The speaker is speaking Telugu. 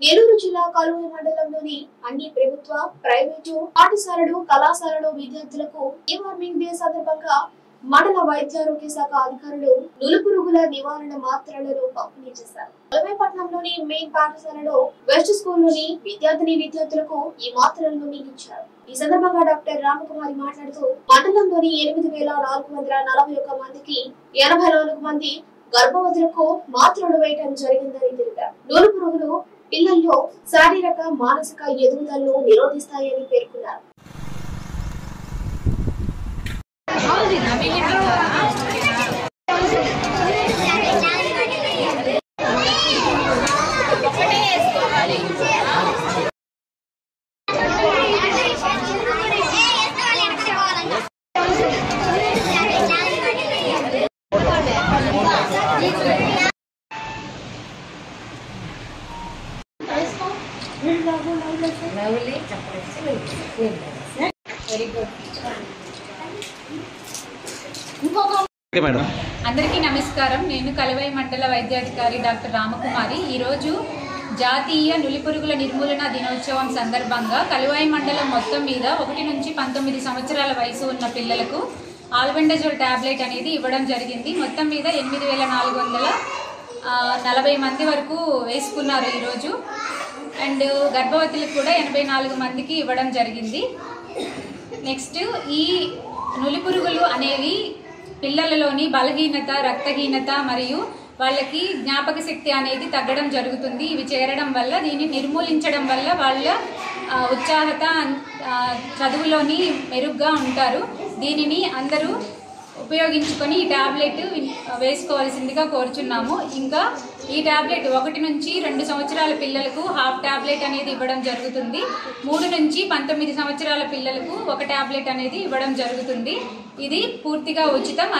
నెల్లూరు జిల్లా కలువై మండలంలోని అన్ని ప్రభుత్వ, ప్రైవేటు పాఠశాలలు, కళాశాలలు విద్యార్థులకు డివార్మింగ్ డే సందర్భంగా మండల వైద్యారోగ్య శాఖ అధికారులు నులుపురుగుల నివారణ మాత్రలను పంపిణీ చేశారు. కలువైపట్నంలోని మెయిన్ పాఠశాలలో వెస్ట్ స్కూల్లోని విద్యార్థులకు ఈ మాత్రలను ఇచ్చారు. ఈ సందర్భంగా డాక్టర్ రామకుమారి మాట్లాడుతూ మండలంలోని 8,441 మందికి 84 మంది గర్భవతులకు మాత్రలు వేయడం జరిగిందని తెలిపారు. నులుపురుగులు పిల్లల్లో శారీరక, మానసిక ఎదుగుదలను నిరోధిస్తాయని పేర్కొన్నారు. అందరికీ నమస్కారం. నేను కలువై మండల వైద్యాధికారి డాక్టర్ రామకుమారి. ఈరోజు జాతీయ నులిపురుగుల నిర్మూలన దినోత్సవం సందర్భంగా కలువై మండలం మొత్తం మీద 1 నుంచి 19 సంవత్సరాల వయసు ఉన్న పిల్లలకు ఆల్బెండజోల్ టాబ్లెట్ అనేది ఇవ్వడం జరిగింది. మొత్తం మీద 8,440 మంది వరకు వేసుకున్నారు ఈరోజు. అండ్ గర్భవతులకు కూడా 84 మందికి ఇవ్వడం జరిగింది. నెక్స్ట్, ఈ నులిపురుగులు అనేవి పిల్లలలోని బలహీనత, రక్తహీనత మరియు వాళ్ళకి జ్ఞాపక శక్తి అనేది తగ్గడం జరుగుతుంది. ఇవి చేరడం వల్ల, దీన్ని నిర్మూలించడం వల్ల వాళ్ళ ఉత్సాహత, చదువులోని మెరుగ్గా ఉంటారు. దీనిని అందరూ ఉపయోగించుకొని ఈ టాబ్లెట్ వేసుకోవాల్సిందిగా కోరుచున్నాము. ఇంకా ఈ టాబ్లెట్ 1 నుంచి 2 సంవత్సరాల పిల్లలకు హాఫ్ టాబ్లెట్ అనేది ఇవ్వడం జరుగుతుంది. 3 నుంచి 19 సంవత్సరాల పిల్లలకు 1 టాబ్లెట్ అనేది ఇవ్వడం జరుగుతుంది. ఇది పూర్తిగా ఉచితం.